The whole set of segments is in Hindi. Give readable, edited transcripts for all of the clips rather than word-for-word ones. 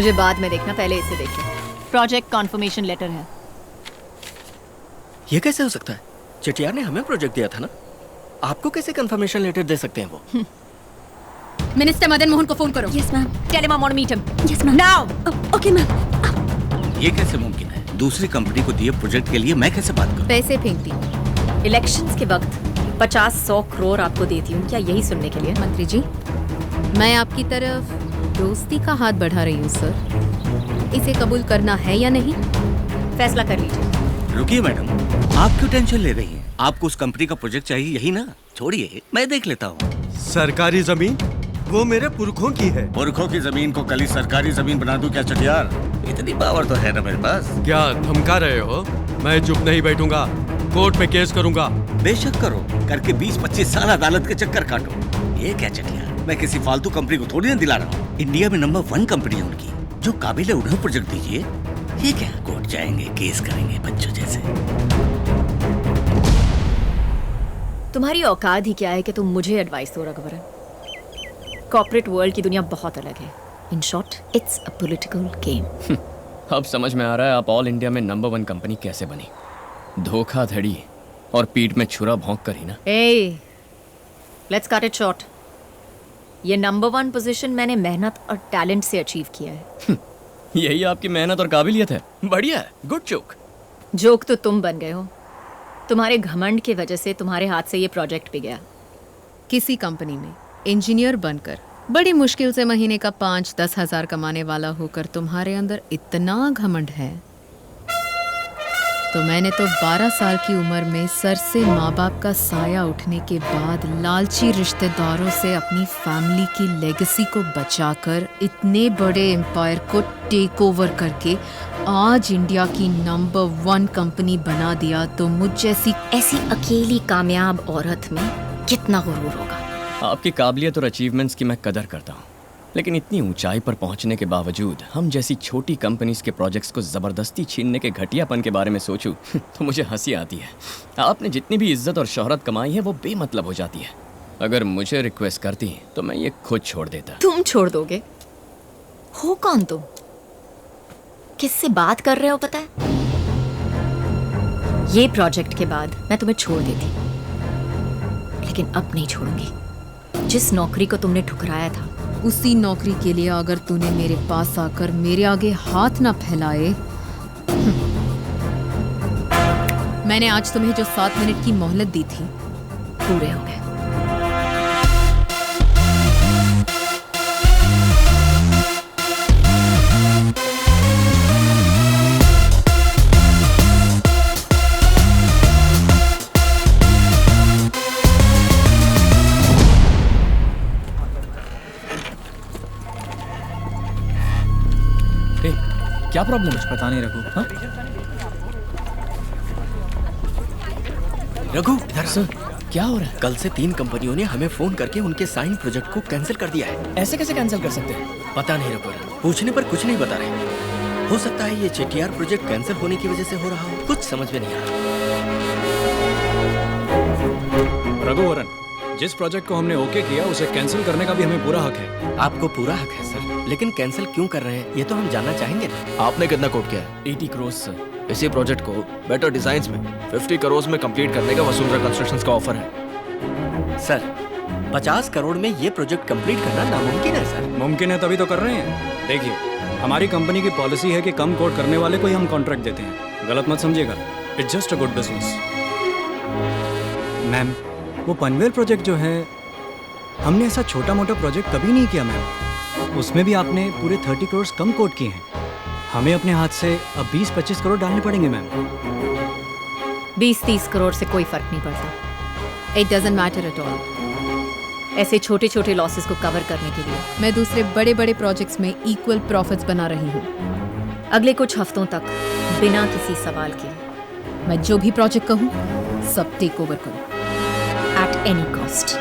मुझे बाद में देखना, पहले इसे देखिए। प्रोजेक्ट कॉन्फर्मेशन लेटर है। ये कैसे हो सकता है? चटियार ने हमें प्रोजेक्ट दिया था ना, आपको कैसे कंफर्मेशन लेटर दे सकते हैं वो? मिनिस्टर मदन मोहन को फोन करो। Yes ma'am. Tell him I want to meet him. Yes ma'am. Now. Okay ma'am. ये कैसे मुमकिन है? दूसरी कंपनी को दिए प्रोजेक्ट के लिए मैं कैसे बात करूं? पैसे फेंकती इलेक्शंस के वक्त 50-100 करोड़ आपको देती हूँ, क्या यही सुनने के लिए? मंत्री जी, मैं आपकी तरफ दोस्ती का हाथ बढ़ा रही हूँ सर। इसे कबूल करना है या नहीं? फैसला कर लीजिए। रुकिए मैडम, आप क्यों टेंशन ले रही हैं? आपको उस कंपनी का प्रोजेक्ट चाहिए, यही ना? छोड़िए, मैं देख लेता हूँ। सरकारी जमीन वो मेरे पुरखों की है। पुरखों की जमीन को कल ही सरकारी जमीन बना दूं क्या चटियार? इतनी पावर तो है ना मेरे पास। क्या धमका रहे हो? मैं चुप नहीं बैठूंगा, कोर्ट में केस करूंगा। बेशक करो, करके 20-25 साल अदालत के चक्कर काटो। ये क्या चटियार, मैं किसी फालतू कंपनी को थोड़ी ना दिला रहा हूँ। इंडिया में नंबर 1 कंपनी है उनकी, जो काबिल है उन्हें प्रोजेक्ट दीजिए। ये क्या, कोर्ट जाएंगे, केस करेंगे बच्चों जैसे? तुम्हारी औकात ही क्या है कि तुम मुझे एडवाइस दो रघुवरन? कॉर्पोरेट वर्ल्ड की दुनिया बहुत अलग है। In short, it's a political game. अब समझ में आ रहा है आप ऑल इंडिया में नंबर 1 कंपनी कैसे बनी। धोखाधड़ी और पीठ में छुरा भोंक कर ही ना। Hey, let's cut it short. ये नंबर 1 पोजीशन मैंने मेहनत और टैलेंट से अचीव किया है। यही आपकी मेहनत और काबिलियत है। बढ़िया है, गुड जोक। जोक तो तुम बन गए हो। तुम्हारे घमंड की वजह से तुम्हारे हाथ से ये प्रोजेक्ट भी गया। किसी कंपनी में इंजीनियर बनकर बड़ी मुश्किल से महीने का 5-10 हजार कमाने वाला होकर तुम्हारे अंदर इतना घमंड है, तो मैंने तो 12 साल की उम्र में सर से माँ बाप का साया उठने के बाद लालची रिश्तेदारों से अपनी फैमिली की लेगेसी को बचाकर इतने बड़े एम्पायर को टेक ओवर करके आज इंडिया की नंबर 1 कंपनी बना दिया। तो मुझ जैसी ऐसी अकेली कामयाब औरत में कितना गुरूर होगा। आपकी काबिलियत और अचीवमेंट्स की मैं कदर करता हूँ, लेकिन इतनी ऊंचाई पर पहुंचने के बावजूद हम जैसी छोटी कंपनीज के प्रोजेक्ट्स को ज़बरदस्ती छीनने के घटियापन के बारे में सोचूं तो मुझे हंसी आती है। आपने जितनी भी इज्जत और शोहरत कमाई है वो बेमतलब हो जाती है। अगर मुझे रिक्वेस्ट करती तो मैं ये खुद छोड़ देता। तुम छोड़ दोगे? हो कौन तुम? किससे बात कर रहे हो पता है? ये प्रोजेक्ट के बाद मैं तुम्हें छोड़ देती, लेकिन अब नहीं छोड़ूंगी। जिस नौकरी को तुमने ठुकराया था, उसी नौकरी के लिए अगर तूने मेरे पास आकर मेरे आगे हाथ ना फैलाए। मैंने आज तुम्हें जो 7 मिनट की मोहलत दी थी, पूरे हो गए। क्या प्रॉब्लम है? पता नहीं रघु। हाँ? रघु इधर सर, क्या हो रहा है? कल से 3 कंपनियों ने हमें फोन करके उनके साइन प्रोजेक्ट को कैंसिल कर दिया है। ऐसे कैसे कैंसिल कर सकते हैं? पता नहीं रघु, पूछने पर कुछ नहीं बता रहे। हो सकता है ये चेटीआर प्रोजेक्ट कैंसिल होने की वजह से हो रहा हो, कुछ समझ में नहीं आ रहा। रघुवरन, जिस प्रोजेक्ट को हमने ओके किया उसे कैंसिल करने का भी हमें पूरा हक है। आपको पूरा हक है सर, लेकिन कैंसिल क्यों कर रहे हैं ये तो हम जानना चाहेंगे ना। आपने कितना कोट किया है? 80 करोड़ सर। इसी प्रोजेक्ट को बेटर डिजाइन्स में 50 करोड़ में कंप्लीट करने का वसुंधरा कंस्ट्रक्शंस का ऑफर है। सर 50 करोड़ में ये प्रोजेक्ट कंप्लीट करना नामुमकिन है सर। मुमकिन है तभी तो कर रहे हैं। देखिए, हमारी कंपनी की पॉलिसी है कि कम कोट करने वाले को ही हम कॉन्ट्रैक्ट देते हैं। गलत मत समझिएगा, it's just a good business. Ma'am, वो पनवेल प्रोजेक्ट जो है, हमने ऐसा छोटा मोटा प्रोजेक्ट कभी नहीं किया मैम। उसमें भी आपने पूरे 30 करोड़ कम कोट किए हैं। हमें अपने हाथ से अब 20-25 करोड़ डालने पड़ेंगे मैम। 20-30 करोड़ से कोई फर्क नहीं पड़ता। It doesn't matter at all. ऐसे छोटे छोटे लॉसेस को कवर करने के लिए मैं दूसरे बड़े बड़े प्रोजेक्ट्स में इक्वल प्रॉफिट्स बना रही हूँ। अगले कुछ हफ्तों तक बिना किसी सवाल के मैं जो भी प्रोजेक्ट कहूँ सब टेक ओवर करूँ, at any cost.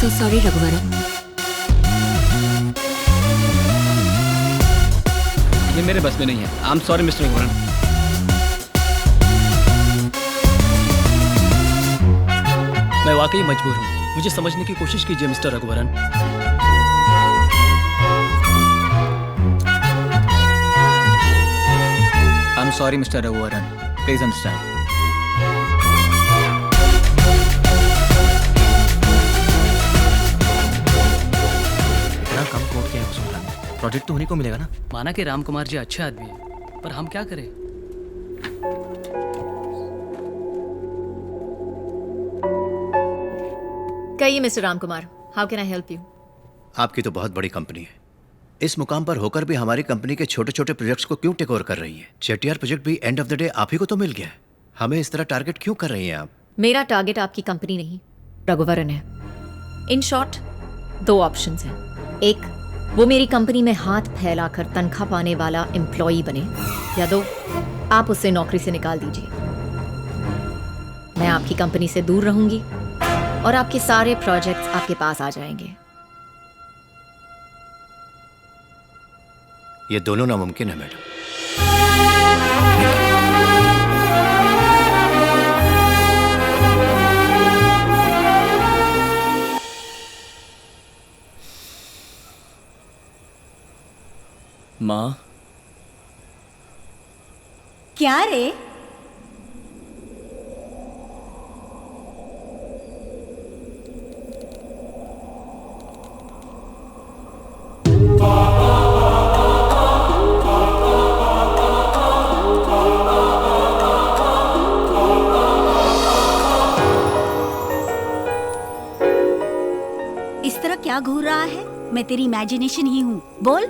So sorry, Raghuvaran. अभी मेरे बस में नहीं है। I am sorry mister Raghuvaran. मैं वाकई मजबूर हूँ, मुझे समझने की कोशिश कीजिए mister Raghuvaran. I am sorry mister Raghuvaran, please understand. इतना कम कोड क्या है वसुंधरा? प्रोजेक्ट तो उन्हीं को मिलेगा ना? माना कि राम कुमार जी अच्छे आदमी हैं, पर हम क्या करें? कहिए mister Ram Kumar, how can I help you? आपकी तो बहुत बड़ी कंपनी है, इस मुकाम पर होकर भी हमारी कंपनी के छोटे छोटे प्रोजेक्ट्स को क्यों टेक ओवर कर रही है? चेटियार प्रोजेक्ट भी एंड ऑफ द डे आप ही को तो मिल गया है, हमें इस तरह टारगेट क्यों कर रही हैं आप? मेरा टारगेट आपकी कंपनी नहीं, रघुवरन है। इन शॉर्ट, दो ऑप्शंस हैं। एक, वो मेरी कंपनी में हाथ फैलाकर तनख्वाह पाने वाला एम्प्लॉई बने, या दो, आप उसे नौकरी से निकाल दीजिए। मैं आपकी कंपनी से दूर रहूंगी और आपके सारे प्रोजेक्ट्स आपके पास आ जाएंगे। ये दोनों नामुमकिन है मैडम। माँ, क्या रे? इस तरह क्या घूर रहा है? मैं तेरी इमेजिनेशन ही हूँ, बोल।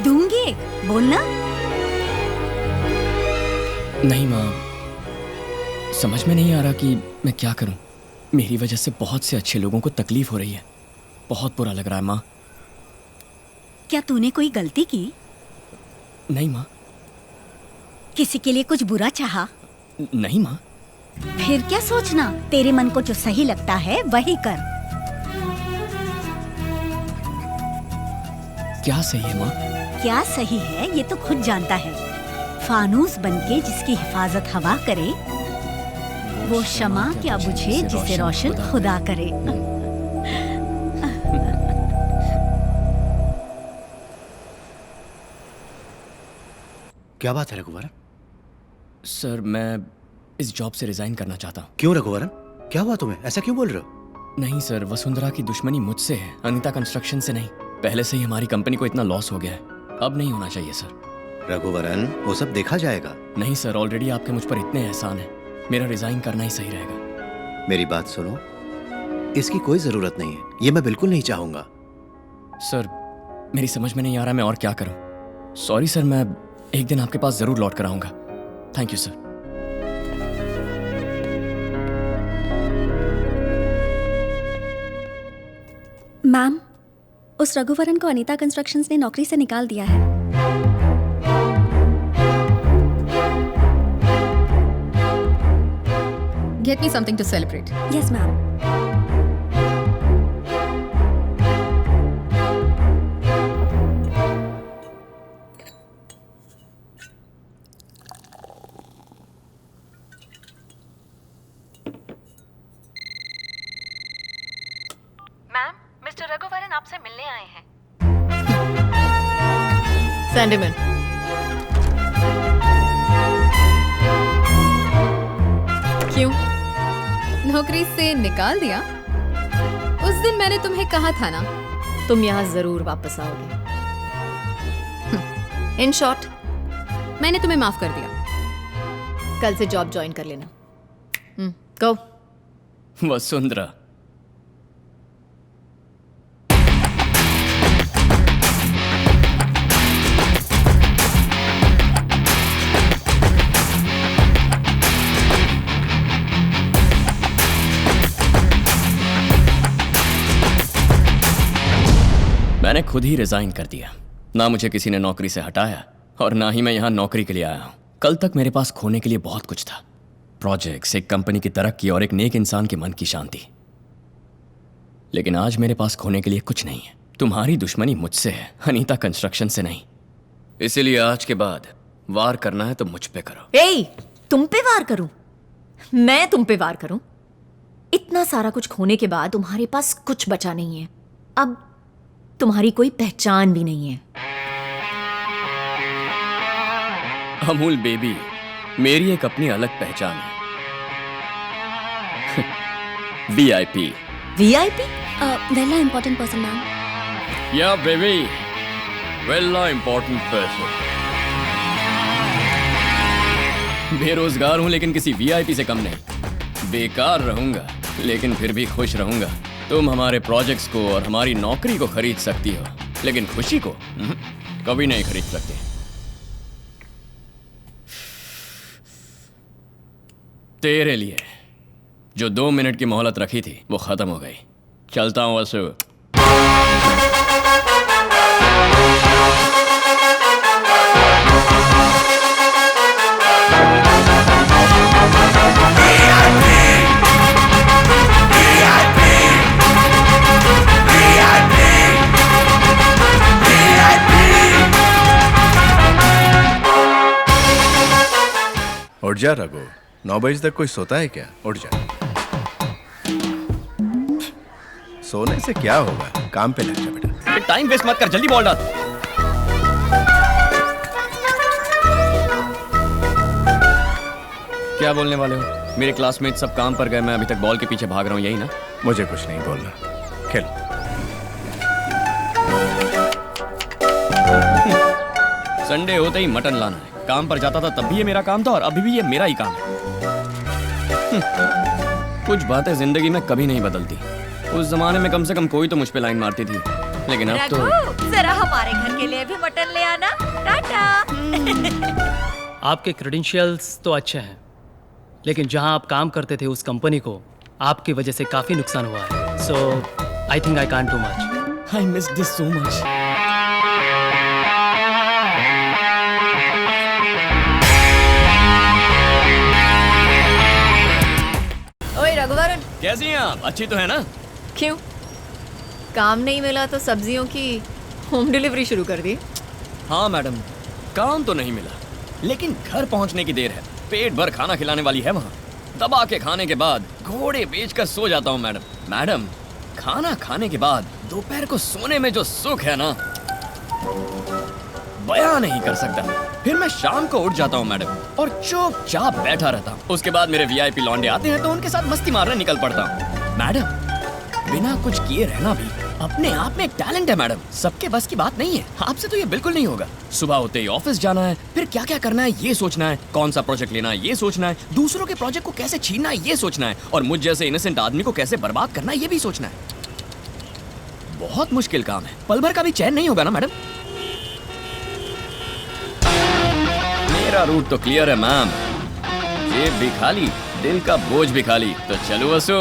दूंगी, बोलना। नहीं माँ, समझ में नहीं आ रहा कि मैं क्या करूं। मेरी वजह से बहुत से अच्छे लोगों को तकलीफ हो रही है, बहुत बुरा लग रहा है माँ। क्या तूने कोई गलती की? नहीं माँ। किसी के लिए कुछ बुरा चाहा? नहीं माँ। फिर क्या सोचना, तेरे मन को जो सही लगता है वही कर। क्या सही है माँ? क्या सही है ये तो खुद जानता है। फानूस बनके जिसकी हिफाजत हवा करे, वो शमा क्या बुझे जिसे रोशन खुदा करे। क्या बात है रघुवरन? सर, मैं इस जॉब से रिजाइन करना चाहता हूँ। क्यों रघुवरन, क्या हुआ तुम्हें? ऐसा क्यों बोल रहे हो? नहीं सर, वसुंधरा की दुश्मनी मुझसे है, अनीता कंस्ट्रक्शन से नहीं। पहले से ही हमारी कंपनी को इतना लॉस हो गया है, अब नहीं होना चाहिए सर। रघुवरन, वो सब देखा जाएगा। नहीं सर, ऑलरेडी आपके मुझ पर इतने एहसान है, मेरा रिजाइन करना ही सही रहेगा। मेरी बात सुनो, इसकी कोई जरूरत नहीं है, ये मैं बिल्कुल नहीं चाहूंगा। सर, मेरी समझ में नहीं आ रहा मैं और क्या करूं। सॉरी सर, मैं एक दिन आपके पास जरूर लौट कर आऊंगा। Thank you sir. मैम, उस रघुवरन को अनीता कंस्ट्रक्शंस ने नौकरी से निकाल दिया है। Get me something to celebrate. Yes, ma'am. Ma'am, mister Raghuvaran आपसे मिलने आए हैं। Send him in. क्यों? नौकरी से निकाल दिया? उस दिन मैंने तुम्हें कहा था ना, तुम यहाँ जरूर वापस आओगे। इन शॉर्ट, मैंने तुम्हें माफ कर दिया। कल से जॉब ज्वाइन कर लेना। गो। वसुंधरा, मैंने खुद ही रिजाइन कर दिया। ना मुझे किसी ने नौकरी से हटाया और ना ही मैं यहाँ नौकरी के लिए आया हूँ। कल तक मेरे पास खोने के लिए बहुत कुछ था, प्रोजेक्ट्स, एक कंपनी की तरक्की और एक नेक इंसान के मन की शांति। लेकिन आज मेरे पास खोने के लिए कुछ नहीं है। तुम्हारी दुश्मनी मुझसे है, अनीता कंस्ट्रक्शन से नहीं। इसीलिए आज के बाद वार करना है तो मुझ पे करो। ए, तुम पे वार करूं? मैं तुम पे वार करूं? इतना सारा कुछ खोने के बाद तुम्हारे पास कुछ बचा नहीं है। अब तुम्हारी कोई पहचान भी नहीं है। अमूल बेबी, मेरी एक अपनी अलग पहचान है। वीआईपी। वीआईपी? वेला इम्पोर्टेंट पर्सन मैम। या बेबी, वेला इंपॉर्टेंट पर्सन। बेरोजगार हूं लेकिन किसी वीआईपी से कम नहीं। बेकार रहूंगा लेकिन फिर भी खुश रहूंगा। तुम हमारे प्रोजेक्ट्स को और हमारी नौकरी को खरीद सकती हो, लेकिन खुशी को कभी नहीं खरीद सकते। तेरे लिए जो 2 मिनट की मोहलत रखी थी वो खत्म हो गई। चलता हूं वसु। उठ जा रघु, 9 बजे तक कोई सोता है क्या? उठ जा। सोने से क्या होगा, काम पे लग जा बेटा। टाइम वेस्ट मत कर, जल्दी बॉल डाल। क्या बोलने वाले हो? मेरे क्लासमेट सब काम पर गए, मैं अभी तक बॉल के पीछे भाग रहा हूँ, यही ना? मुझे कुछ नहीं बोलना, खेल। संडे होते ही मटन लाना है। काम पर जाता था तब भी ये मेरा काम था और अभी भी ये मेरा ही काम है। कुछ बातें जिंदगी में कभी नहीं बदलती। उस जमाने में कम से कम कोई तो मुझ पे लाइन मारती थी, लेकिन अब तो जरा हमारे घर के लिए भी मटन ले आना। टाटा। आपके क्रेडेंशियल्स तो अच्छे हैं, लेकिन जहां आप काम करते थे उस कंपनी को आपकी वजह से काफी नुकसान हुआ है। So I think I can't do much. I miss this so much. ओए रघुवरन, कैसी हैं आप? अच्छी तो है ना? क्यों? काम नहीं मिला तो सब्जियों की होम डिलीवरी शुरू कर दी? हाँ मैडम, काम तो नहीं मिला, लेकिन घर पहुंचने की देर है। पेट भर खाना खिलाने वाली है वहाँ। दबा के खाने के बाद घोड़े बेचकर सो जाता हूँ मैडम। मैडम, खाना खाने के बाद दोपहर को सोने में जो सुख है ना, बयां नहीं कर सकता। फिर मैं शाम को उठ जाता हूँ मैडम और चुपचाप बैठा रहता हूँ। उसके बाद मेरे वीआईपी लौंडे आते हैं तो उनके साथ मस्ती मारने निकल पड़ता हूँ। मैडम, बिना कुछ किए रहना भी अपने आप में एक टैलेंट है मैडम। सबके बस की बात नहीं है। आपसे तो ये बिल्कुल नहीं होगा। सुबह होते ही ऑफिस जाना है, फिर क्या क्या करना है ये सोचना है, कौन सा प्रोजेक्ट लेना है ये सोचना है, दूसरों के प्रोजेक्ट को कैसे छीनना है ये सोचना है, और मुझ जैसे इनोसेंट आदमी को कैसे बर्बाद करना है ये भी सोचना है। बहुत मुश्किल काम है। पल भर का भी चैन नहीं होगा ना मैडम। मेरा रूट तो क्लियर है मैम। जेब भी खाली, दिल का बोझ भी खाली। तो चलो वसु।